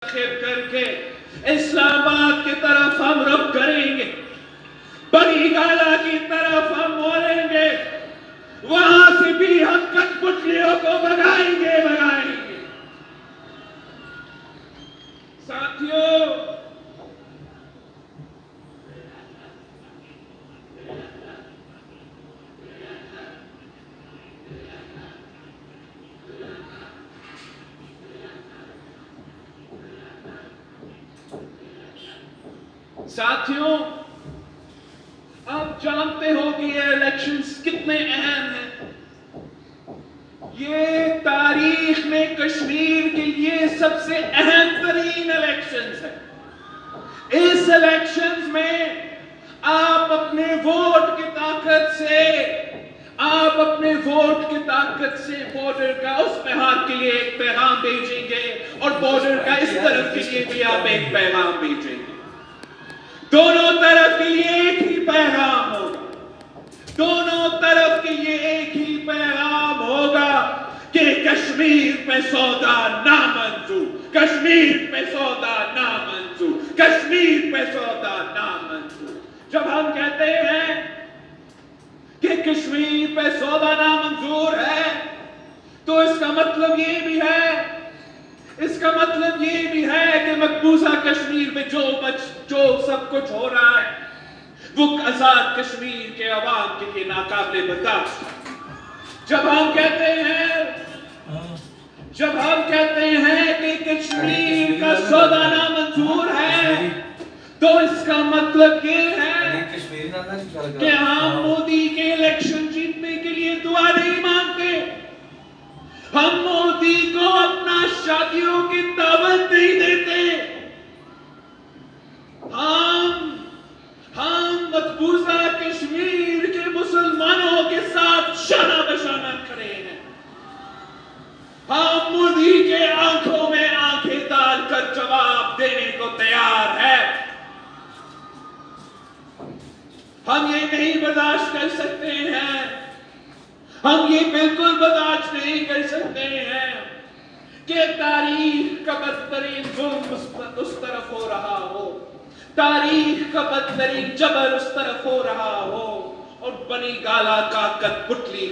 کر کے اسلام آباد کی طرف ہم رخ کریں گے، بڑی گالا کی طرف ہم مولیں گے، وہاں سے بھی ہم کٹ پتلیوں کو بگائیں گے۔ ساتھیوں، آپ جانتے ہو کہ یہ الیکشنز کتنے اہم ہیں۔ یہ تاریخ میں کشمیر کے لیے سب سے اہم ترین الیکشنز ہیں۔ اس الیکشنز میں آپ اپنے ووٹ کی طاقت سے بارڈر کا اس پہاڑ کے لیے ایک پیغام بھیجیں گے، اور بارڈر کا اس طرف کے لیے بھی آپ ایک پیغام بھیجیں گے۔ دونوں طرف کے لیے ایک ہی پیغام ہوگا، کہ کشمیر پہ سودا نامنظور، جب ہم کہتے ہیں کہ کشمیر پہ سودا نامنظور ہے، تو اس کا مطلب یہ بھی ہے کہ مقبوضہ کشمیر میں جو سب کچھ ہو رہا ہے وہ آزاد کشمیر کے عوام کے لیے ناقابل برداشت ہے۔ جب ہم کہتے ہیں کہ کشمیر کا سودا نامنظور ہے، تو اس کا مطلب یہ ہے کہ ہم مودی کے الیکشن جیتنے کے لیے دعا نہیں مانگتے، ہم مودی کو اپنا شادیوں کی دعوت نہیں دیتے، ہم مقبوضہ کشمیر کے مسلمانوں کے ساتھ شانہ بشانہ کھڑے ہیں۔ ہم مودی کے آنکھوں میں آنکھیں ڈال کر جواب دینے کو تیار ہیں۔ ہم یہ نہیں برداشت کر سکتے ہیں، ہم یہ بالکل برداشت نہیں کر سکتے ہیں کہ تاریخ کا بدترین ظلم اس طرف ہو رہا ہو، تاریخ کا بدترین جبر اس طرف ہو رہا ہو، اور بنی گالا کا کٹ پتلی